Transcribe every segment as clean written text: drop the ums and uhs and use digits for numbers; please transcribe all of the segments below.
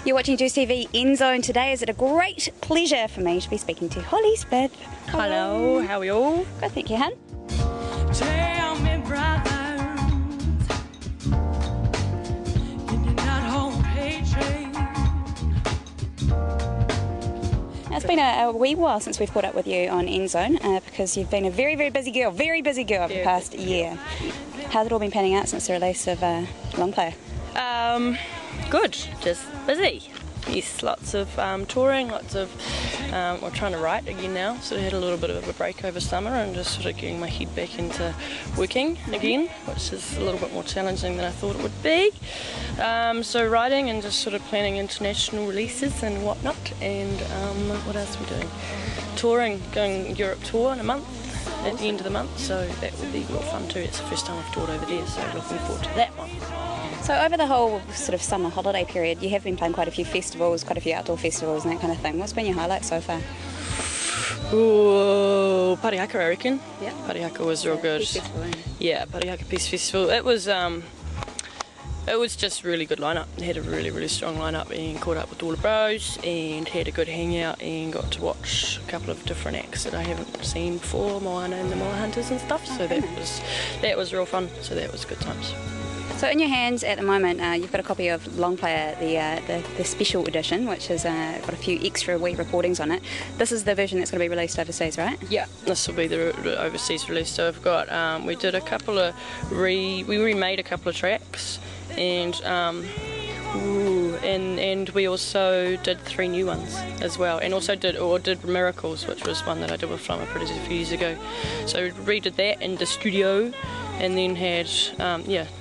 You're watching Juice TV NZOWN. Today is it a great pleasure for me to be speaking to Hollie Smith. Hello, how are you all? Good, thank you, hun. Tell me, brothers, can you not hold hatred? Now, it's been a wee while since we've caught up with you on NZOWN because you've been a very, very busy girl over the past year. How's it all been panning out since the release of Long Player? Good, just busy. Yes, lots of touring, lots of, we're trying to write again now, so I had a little bit of a break over summer and just sort of getting my head back into working again, which is a little bit more challenging than I thought it would be. So writing and just sort of planning international releases and whatnot, and what else are we doing? Touring, going Europe tour in a month, at the end of the month, so that will be real fun too. It's the first time I've toured over there, so looking forward to that one. So over the whole sort of summer holiday period, you have been playing quite a few festivals, quite a few outdoor festivals and that kind of thing. What's been your highlight so far? Ooh, Parihaka, I reckon. Yeah. Parihaka was real good. Peace Festival, Yeah, Parihaka Peace Festival. It was just a really good lineup. It had a really, really strong lineup and caught up with all the bros and had a good hangout and got to watch a couple of different acts that I haven't seen before, Moana and the Moana Hunters and stuff. So that was real fun. So that was good times. So in your hands at the moment, you've got a copy of Long Player, the special edition, which has got a few extra wee recordings on it. This is the version that's going to be released overseas, right? Yeah, this will be the overseas release. So I've got, we did a couple of, we remade a couple of tracks, and we also did 3 new ones as well, and also did Miracles, which was one that I did with Flama Predators a few years ago. So we redid that in the studio, and then had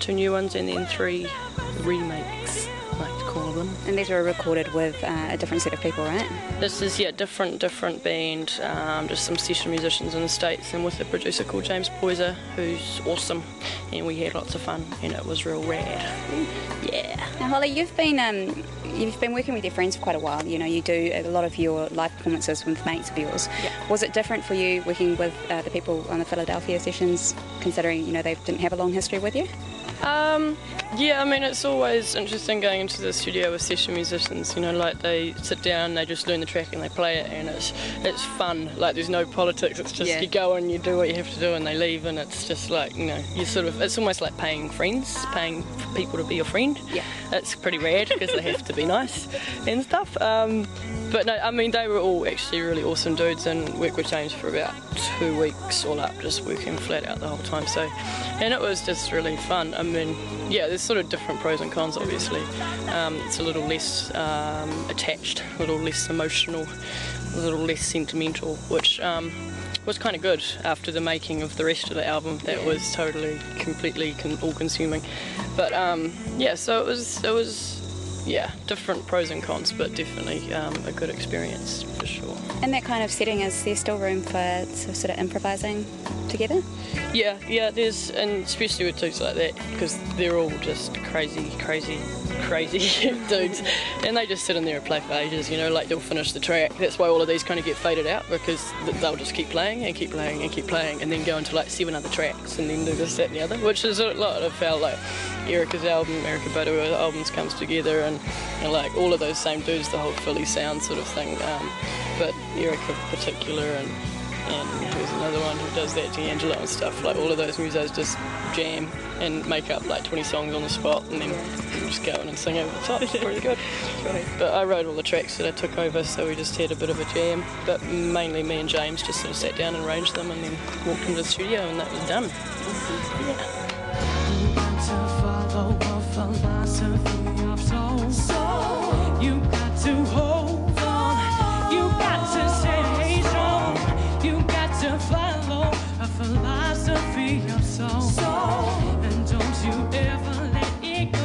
2 new ones and then 3 remakes, I like to call them. And these were recorded with a different set of people, right? This is different band, just some session musicians in the States, and with a producer called James Poyser, who's awesome, and we had lots of fun and it was real rad. Yeah. Now Hollie, you've been working with your friends for quite a while. You know, you do a lot of your live performances with mates of yours. Yeah. Was it different for you working with the people on the Philadelphia sessions, considering, you know, they didn't have a long history with you? Yeah, I mean, it's always interesting going into the studio with session musicians, you know, like they sit down, they just learn the track and they play it, and it's fun. Like, there's no politics, it's just you go and you do what you have to do and they leave, and it's just like, you know, you sort of, it's almost like paying for people to be your friend. Yeah. It's pretty rad because they have to be nice and stuff. But no, I mean, they were all actually really awesome dudes, and worked with James for about 2 weeks all up, just working flat out the whole time. So, and it was just really fun. I mean, yeah, there's sort of different pros and cons, obviously. It's a little less attached, a little less emotional, a little less sentimental, which was kind of good after the making of the rest of the album. That was totally, completely all-consuming. But yeah, so it was. Yeah, different pros and cons, but definitely a good experience for sure. In that kind of setting, is there still room for sort of improvising together? Yeah, there's, and especially with dudes like that, because they're all just crazy dudes, and they just sit in there and play for ages, you know, like they'll finish the track. That's why all of these kind of get faded out, because they'll just keep playing and keep playing and keep playing, and then go into like 7 other tracks, and then do this, that and the other, which is a lot of how like Erica's album, Erica Badu albums comes together, and like all of those same dudes, the whole Philly sound sort of thing, but Erica in particular, and there's another one who does that, D'Angelo and stuff, like all of those musos just jam and make up like 20 songs on the spot, and then just go in and sing over the top. It's pretty good. But I wrote all the tracks that I took over, so we just had a bit of a jam, but mainly me and James just sort of sat down and arranged them, and then walked into the studio, and that was done. Yeah. Follow a philosophy of soul. You got to hold on. You got to stay strong. You got to follow a philosophy of soul. And don't you ever let it go.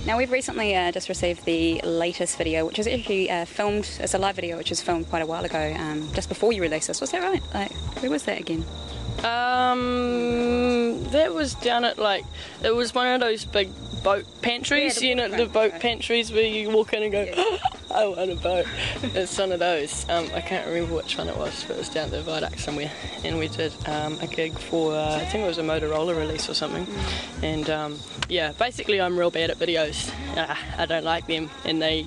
Now we've recently just received the latest video, which was actually filmed, it's a live video which was filmed quite a while ago, just before you released this. Was that right? Like, where was that again? That was down at like, it was one of those big boat pantries, you know, the boat pantries where you walk in and go, I want a boat. It's one of those. I can't remember which one it was, but it was down at the viaduct somewhere. And we did a gig for, I think it was a Motorola release or something. And yeah, basically I'm real bad at videos. I don't like them, and they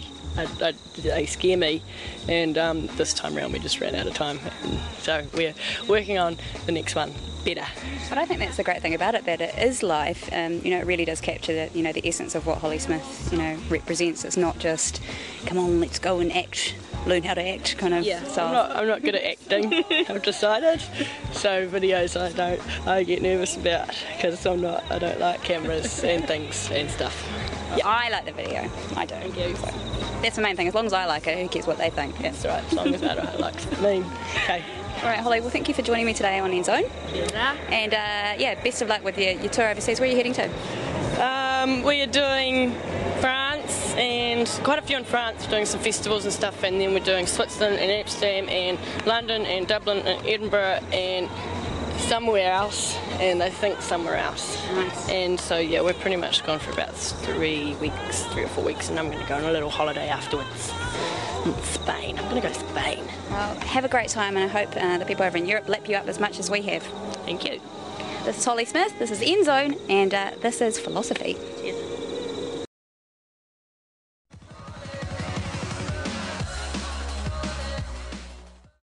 scare me. And this time around we just ran out of time. And so we're working on the next one better. But I think that's the great thing about it, that it is live. You know, it really does capture the, you know, the essence of what Hollie Smith, you know, represents. It's not just, come on, let's go and act, learn how to act kind of. Yeah, style. I'm not good at acting. I've decided. So videos I get nervous about because I don't like cameras and things and stuff. Yeah. I like the video. I do. Thank you. So that's the main thing. As long as I like it, who cares what they think? That's right. As long as I like me. Okay. All right, Hollie, well, thank you for joining me today on NZOWN. Yeah. And yeah, best of luck with your tour overseas. Where are you heading to? We are doing France and quite a few in France, doing some festivals and stuff, and then we're doing Switzerland and Amsterdam and London and Dublin and Edinburgh and somewhere else, and I think somewhere else. Nice. And so yeah, we're pretty much gone for about 3 or 4 weeks, and I'm going to go on a little holiday afterwards. Spain. I'm going to go to Spain. Well, have a great time, and I hope the people over in Europe lap you up as much as we have. Thank you. This is Hollie Smith, this is NZOWN, and this is Philosophy. Cheers.